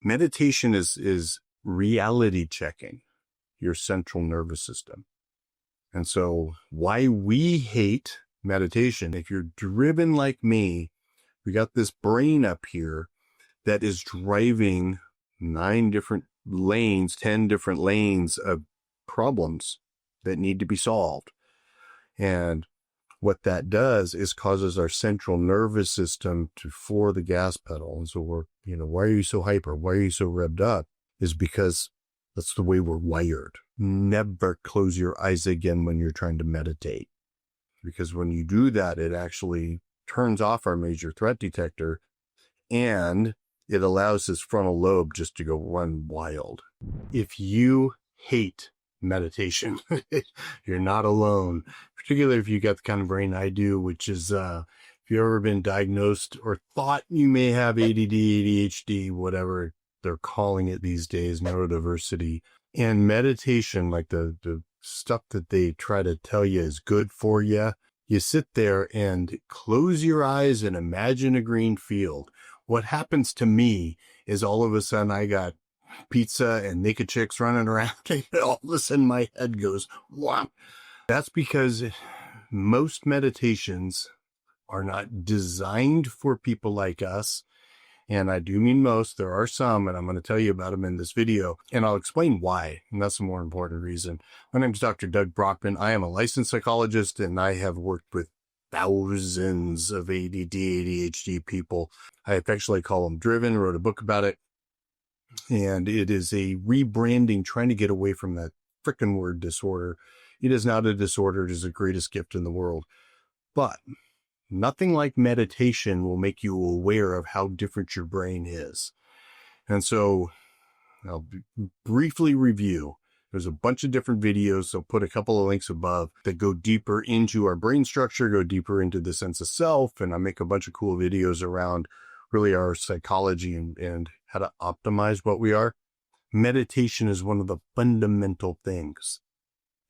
meditation is reality checking your central nervous system. And so why we hate meditation, if you're driven like me, we got this brain up here that is driving 9 different lanes, 10 different lanes of problems that need to be solved. And what that does is causes our central nervous system to floor the gas pedal. And so we're, why are you so hyper? Why are you so revved up? Is because that's the way we're wired. Never close your eyes again when you're trying to meditate. Because when you do that, it actually turns off our major threat detector and it allows this frontal lobe just to go run wild. If you hate meditation, you're not alone, particularly if you got the kind of brain I do, which is, if you've ever been diagnosed or thought you may have ADD, ADHD, whatever they're calling it these days, neurodiversity, and meditation, like the stuff that they try to tell you is good for you. You sit there and close your eyes and imagine a green field. What happens to me is all of a sudden I got pizza and naked chicks running around and all of a sudden my head goes, wow. That's because most meditations are not designed for people like us. And I do mean most. There are some, and I'm going to tell you about them in this video, and I'll explain why. And that's the more important reason. My name is Dr. Doug Brackmann. I am a licensed psychologist, and I have worked with thousands of ADD, ADHD people. I affectionately call them driven, wrote a book about it. And it is a rebranding, trying to get away from that frickin' word disorder. It is not a disorder. It is the greatest gift in the world. But nothing like meditation will make you aware of how different your brain is. And so I'll briefly review. There's a bunch of different videos. I'll put a couple of links above that go deeper into our brain structure, go deeper into the sense of self. And I make a bunch of cool videos around really our psychology and how to optimize what we are. Meditation is one of the fundamental things.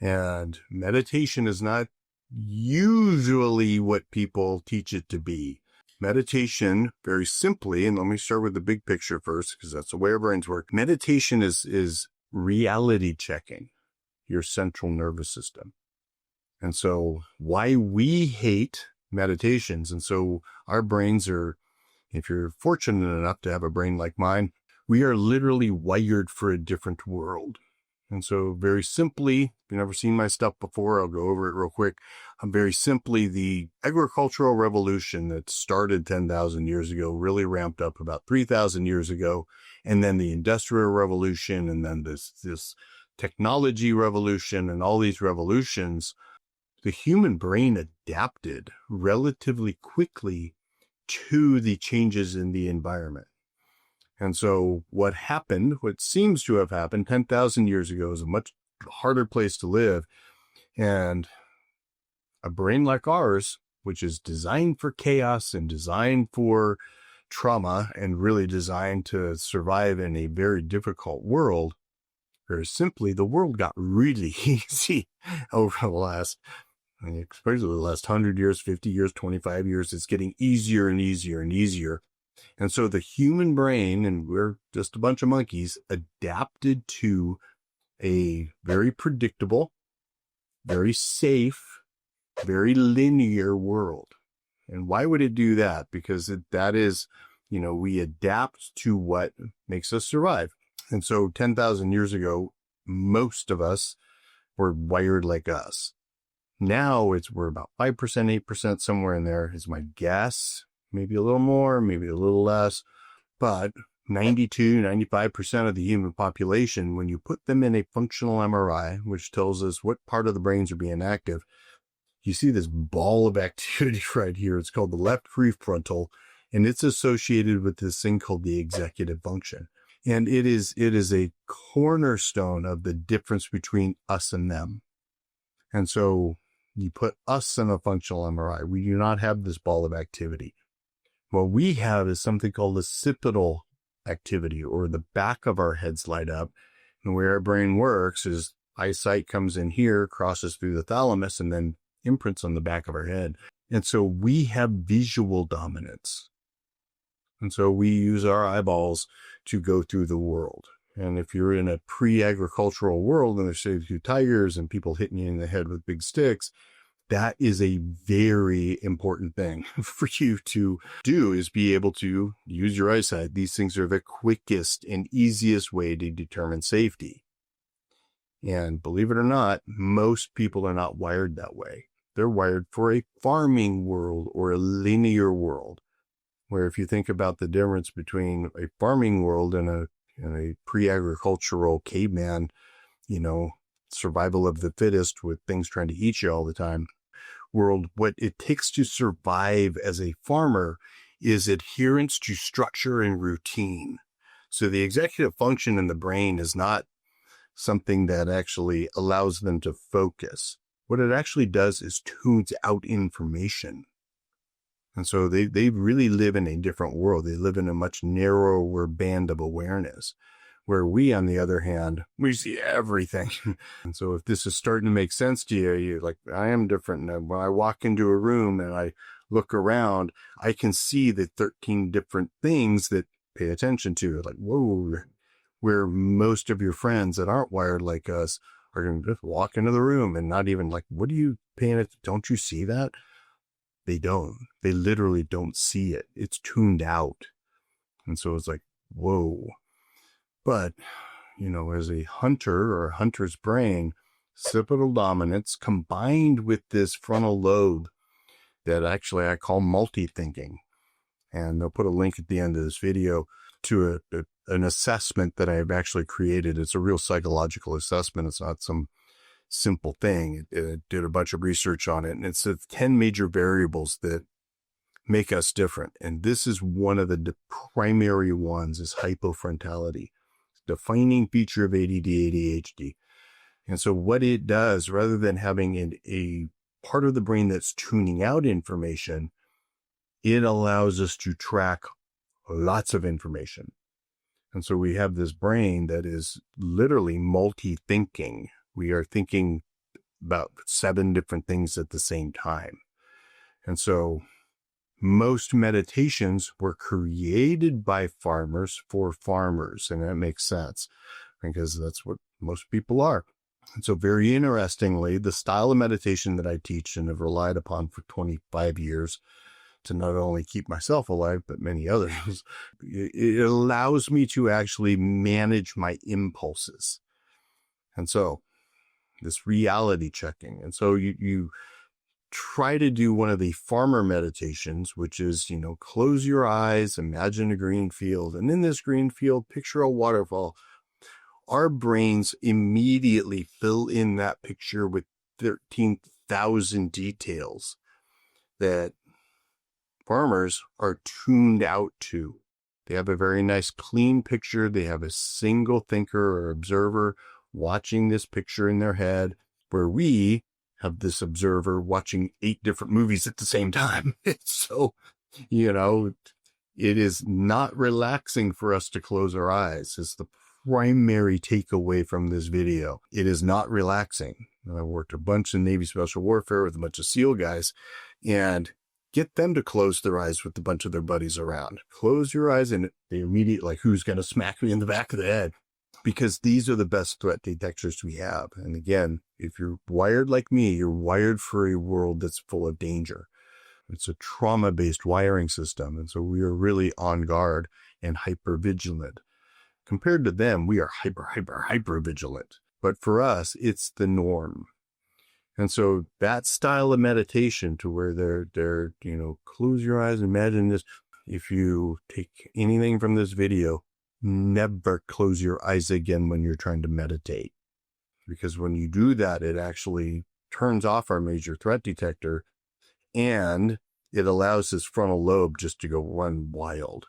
And meditation is not usually what people teach it to be. Meditation, very simply, and let me start with the big picture first, because that's the way our brains work. Meditation is reality checking your central nervous system. And so why we hate meditations, and so our brains are, if you're fortunate enough to have a brain like mine, we are literally wired for a different world. And so very simply, if you've never seen my stuff before, I'll go over it real quick. Very simply, the agricultural revolution that started 10,000 years ago really ramped up about 3,000 years ago. And then the industrial revolution, and then this technology revolution, and all these revolutions, the human brain adapted relatively quickly to the changes in the environment. And so what happened, what seems to have happened 10,000 years ago, is a much harder place to live. And a brain like ours, which is designed for chaos and designed for trauma and really designed to survive in a very difficult world, very simply, the world got really easy over the last, especially the last 100 years, 50 years, 25 years. It's getting easier and easier and easier. And so the human brain, and we're just a bunch of monkeys, adapted to a very predictable, very safe, very linear world. And why would it do that? Because that is, we adapt to what makes us survive. And so 10,000 years ago, most of us were wired like us. Now we're about 5%, 8%, somewhere in there is my guess. Maybe a little more, maybe a little less, but 92, 95% of the human population, when you put them in a functional MRI, which tells us what part of the brains are being active, you see this ball of activity right here. It's called the left prefrontal, and it's associated with this thing called the executive function. And it is a cornerstone of the difference between us and them. And so you put us in a functional MRI. We do not have this ball of activity. What we have is something called the occipital activity, or the back of our heads light up. And the way our brain works is eyesight comes in here, crosses through the thalamus, and then imprints on the back of our head. And so we have visual dominance. And so we use our eyeballs to go through the world. And if you're in a pre-agricultural world and there's say 2 tigers and people hitting you in the head with big sticks, that is a very important thing for you to do, is be able to use your eyesight. These things are the quickest and easiest way to determine safety. And believe it or not, most people are not wired that way. They're wired for a farming world or a linear world, where if you think about the difference between a farming world and a pre-agricultural caveman, survival of the fittest with things trying to eat you all the time world, what it takes to survive as a farmer is adherence to structure and routine. So the executive function in the brain is not something that actually allows them to focus. What it actually does is tunes out information. And so they really live in a different world. They live in a much narrower band of awareness, where we, on the other hand, we see everything. And so if this is starting to make sense to you, you're like, I am different. And when I walk into a room and I look around, I can see the 13 different things that pay attention to. Like, whoa, where most of your friends that aren't wired like us are going to just walk into the room and not even like, what are you paying attention? Don't you see that? They don't. They literally don't see it. It's tuned out. And so it's like, whoa. But, as a hunter or a hunter's brain, occipital dominance combined with this frontal lobe that actually I call multi-thinking. And they'll put a link at the end of this video to an assessment that I've actually created. It's a real psychological assessment. It's not some simple thing. It did a bunch of research on it, and it's 10 major variables that make us different. And this is one of the primary ones, is hypofrontality, defining feature of ADD, ADHD. And so what it does, rather than having a part of the brain that's tuning out information, it allows us to track lots of information. And so we have this brain that is literally multi-thinking. We are thinking about 7 different things at the same time. And so most meditations were created by farmers for farmers, and that makes sense because that's what most people are. And so very interestingly, the style of meditation that I teach and have relied upon for 25 years to not only keep myself alive, but many others, it allows me to actually manage my impulses. And so this reality checking. And so you try to do one of the farmer meditations, which is, close your eyes, imagine a green field. And in this green field, picture a waterfall. Our brains immediately fill in that picture with 13,000 details that farmers are tuned out to. They have a very nice clean picture. They have a single thinker or observer watching this picture in their head, where we have this observer watching 8 different movies at the same time. So, it is not relaxing for us to close our eyes. It's the primary takeaway from this video. It is not relaxing. I worked a bunch in Navy Special Warfare with a bunch of SEAL guys, and get them to close their eyes with a bunch of their buddies around. Close your eyes, and they immediately like, who's going to smack me in the back of the head? Because these are the best threat detectors we have. And again, if you're wired like me, you're wired for a world that's full of danger. It's a trauma-based wiring system. And so we are really on guard and hyper-vigilant. Compared to them, we are hyper vigilant. But for us, it's the norm. And so that style of meditation, to where they're close your eyes, imagine this. If you take anything from this video, never close your eyes again when you're trying to meditate. Because when you do that, it actually turns off our major threat detector, and it allows this frontal lobe just to go run wild.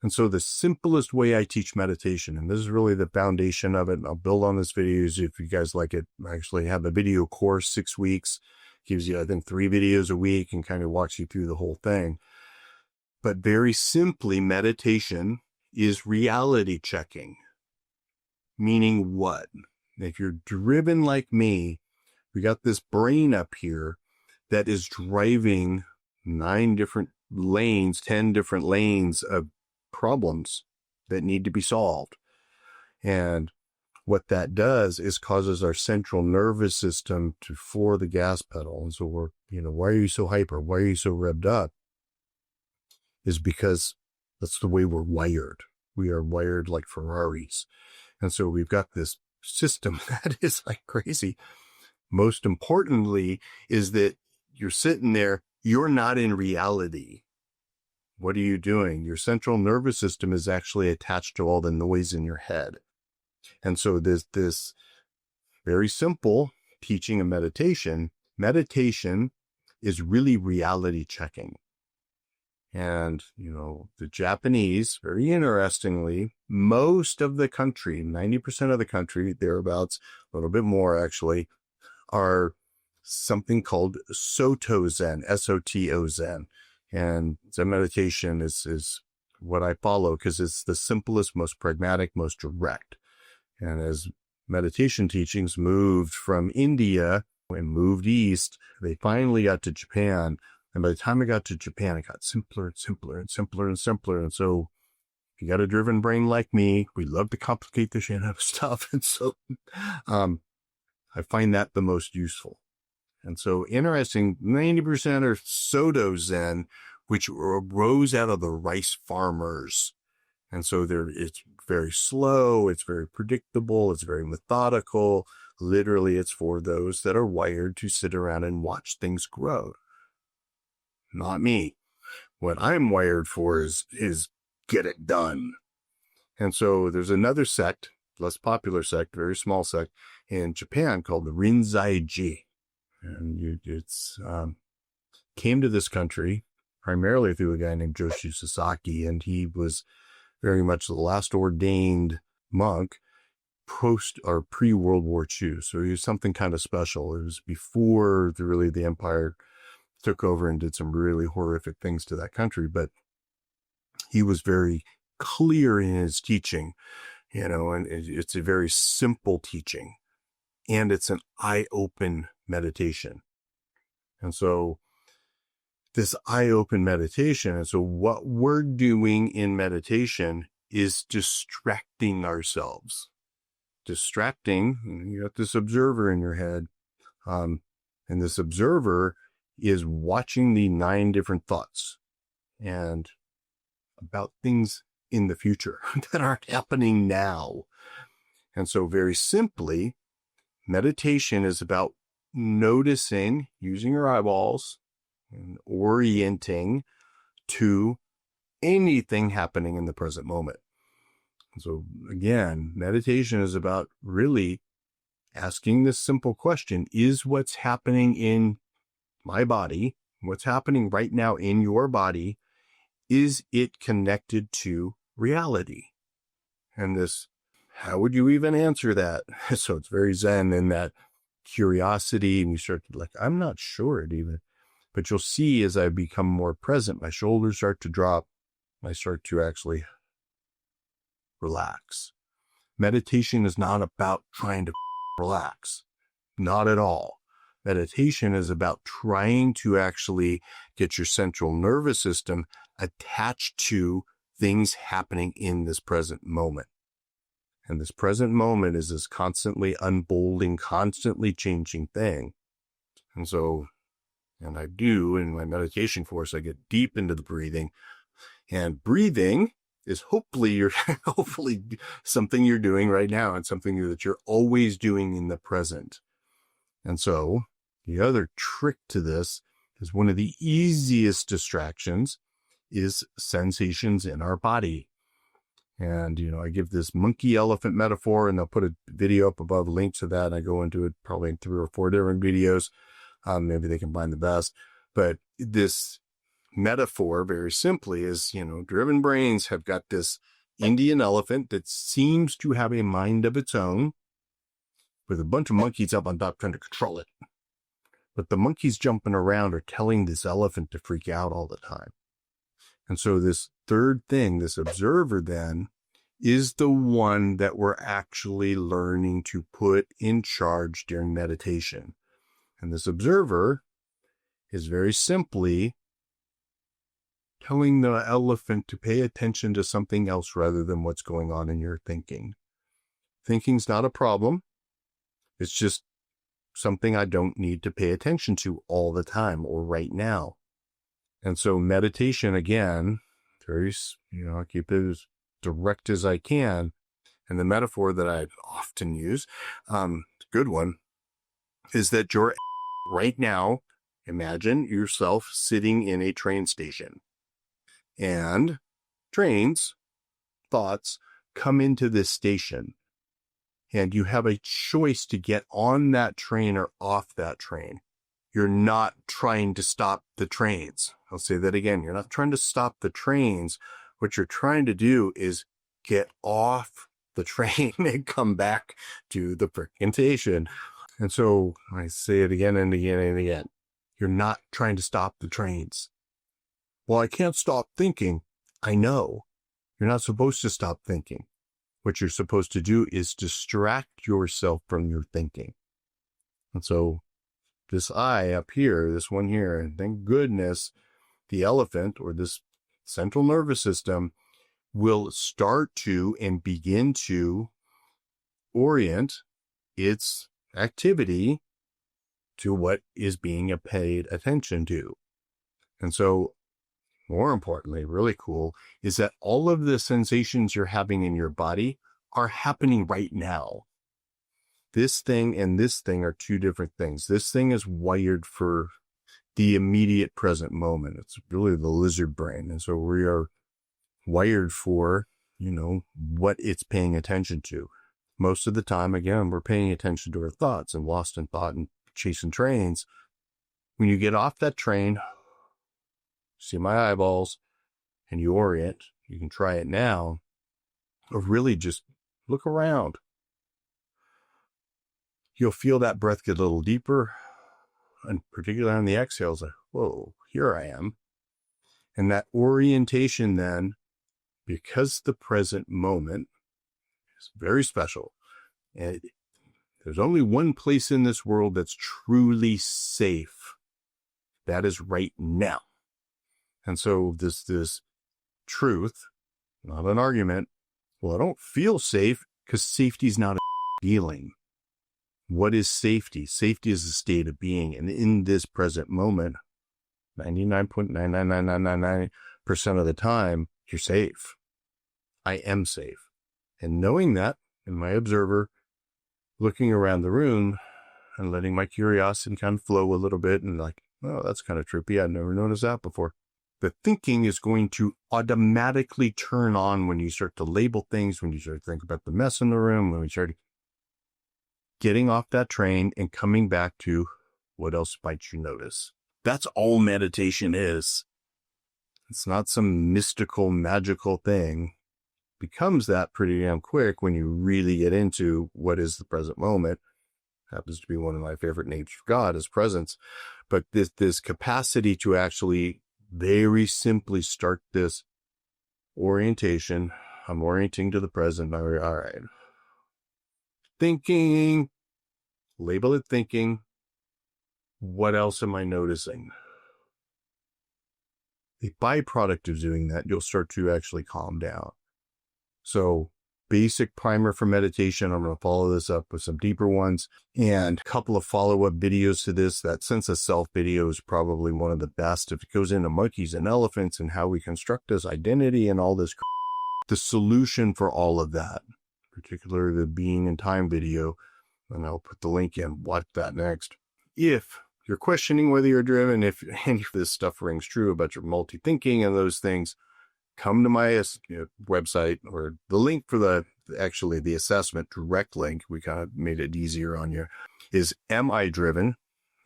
And so the simplest way I teach meditation, and this is really the foundation of it, and I'll build on this video if you guys like it. I actually have a video course, 6 weeks, gives you, I think, 3 videos a week and kind of walks you through the whole thing. But very simply, meditation is reality checking. Meaning what? If you're driven like me, we got this brain up here that is driving 9 different lanes, 10 different lanes of problems. that need to be solved. And what that does is causes our central nervous system to floor the gas pedal. And so we're, why are you so hyper? Why are you so revved up? Is because that's the way we're wired. We are wired like Ferraris. And so we've got this system that is like crazy. Most importantly is that you're sitting there, you're not in reality. What are you doing? Your central nervous system is actually attached to all the noise in your head. And so there's this very simple teaching of meditation. Meditation is really reality checking. And, the Japanese, very interestingly, most of the country, 90% of the country, thereabouts, a little bit more actually, are something called Soto Zen, S-O-T-O Zen. And Zen meditation is what I follow because it's the simplest, most pragmatic, most direct. And as meditation teachings moved from India and moved east, they finally got to Japan. And by the time I got to Japan, it got simpler and simpler and simpler and simpler. And so if you got a driven brain like me, we love to complicate the shit out of stuff. And so I find that the most useful. And so interesting, 90% are Soto Zen, which arose out of the rice farmers. And so it's very slow, it's very predictable, it's very methodical. Literally, it's for those that are wired to sit around and watch things grow. Not me. What I'm wired for is get it done. And so there's another sect, less popular sect, very small sect in Japan called the Rinzai-ji. And it's came to this country primarily through a guy named Joshu Sasaki, and he was very much the last ordained monk post or pre-World War II. So he was something kind of special. It was before the empire took over and did some really horrific things to that country, but he was very clear in his teaching, and it's a very simple teaching, and it's an eye-open meditation. And so this eye-open meditation, and so what we're doing in meditation is distracting ourselves. You got this observer in your head, and this observer is watching the 9 different thoughts and about things in the future that aren't happening now. And so very simply, meditation is about noticing, using your eyeballs and orienting to anything happening in the present moment. And so again, meditation is about really asking this simple question: is what's happening in my body, what's happening right now in your body, is it connected to reality? And this, how would you even answer that? So it's very Zen in that curiosity, and you start to I'm not sure it even, but you'll see as I become more present, my shoulders start to drop. I start to actually relax. Meditation is not about trying to relax. Not at all. Meditation is about trying to actually get your central nervous system attached to things happening in this present moment. And this present moment is this constantly unfolding, constantly changing thing. And so, and I do in my meditation course, I get deep into the breathing, and breathing is hopefully something you're doing right now, and something that you're always doing in the present. And so the other trick to this is one of the easiest distractions is sensations in our body. And, I give this monkey elephant metaphor, and I'll put a video up above, link to that. And I go into it probably in 3 or 4 different videos. Maybe they can find the best, but this metaphor very simply is, driven brains have got this Indian elephant that seems to have a mind of its own with a bunch of monkeys up on top trying to control it. But the monkeys jumping around are telling this elephant to freak out all the time. And so this third thing, this observer then, is the one that we're actually learning to put in charge during meditation. And this observer is very simply telling the elephant to pay attention to something else rather than what's going on in your thinking. Thinking's not a problem. It's just something I don't need to pay attention to all the time or right now. And so meditation, again, I keep it as direct as I can. And the metaphor that I often use, good one, is that you're right now, imagine yourself sitting in a train station. And trains, thoughts, come into this station. And you have a choice to get on that train or off that train. You're not trying to stop the trains. I'll say that again. You're not trying to stop the trains. What you're trying to do is get off the train and come back to the frickin' station. And so I say it again and again and again. You're not trying to stop the trains. Well, I can't stop thinking. I know. You're not supposed to stop thinking. What you're supposed to do is distract yourself from your thinking. And so this eye up here, this one here, and thank goodness the elephant or this central nervous system will start to and begin to orient its activity to what is being paid attention to. And so more importantly, really cool, is that all of the sensations you're having in your body are happening right now. This thing and this thing are two different things. This thing is wired for the immediate present moment. It's really the lizard brain. And so we are wired for, what it's paying attention to. Most of the time, again, we're paying attention to our thoughts and lost in thought and chasing trains. When you get off that train, see my eyeballs, and you orient, you can try it now, or really just look around. You'll feel that breath get a little deeper, and particularly on the exhales, like, whoa, here I am. And that orientation then, because the present moment is very special, and there's only one place in this world that's truly safe. That is right now. And so this truth, not an argument, well, I don't feel safe because safety is not a feeling. What is safety? Safety is a state of being. And in this present moment, 99.99999% of the time, you're safe. I am safe. And knowing that, in my observer, looking around the room and letting my curiosity kind of flow a little bit and like, oh, that's kind of trippy. I'd never noticed that before. The thinking is going to automatically turn on when you start to label things, when you start to think about the mess in the room, when we start getting off that train and coming back to what else might you notice. That's all meditation is. It's not some mystical, magical thing. It becomes that pretty damn quick when you really get into what is the present moment. Happens to be one of my favorite names of God is presence. But this capacity to actually very simply start this orientation. I'm orienting to the present. All right. Thinking, label it thinking. What else am I noticing? A byproduct of doing that, you'll start to actually calm down. So basic primer for meditation. I'm going to follow this up with some deeper ones and a couple of follow-up videos to this. That sense of self video is probably one of the best. If it goes into monkeys and elephants and how we construct this identity and all this, the solution for all of that, particularly the being and time video, and I'll put the link in, watch that next. If you're questioning whether you're driven, if any of this stuff rings true about your multi-thinking and those things, come to my website or the link for the assessment, direct link. We kind of made it easier on you, is Am I Driven?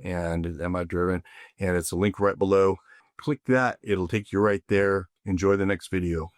And it's a link right below. Click that. It'll take you right there. Enjoy the next video.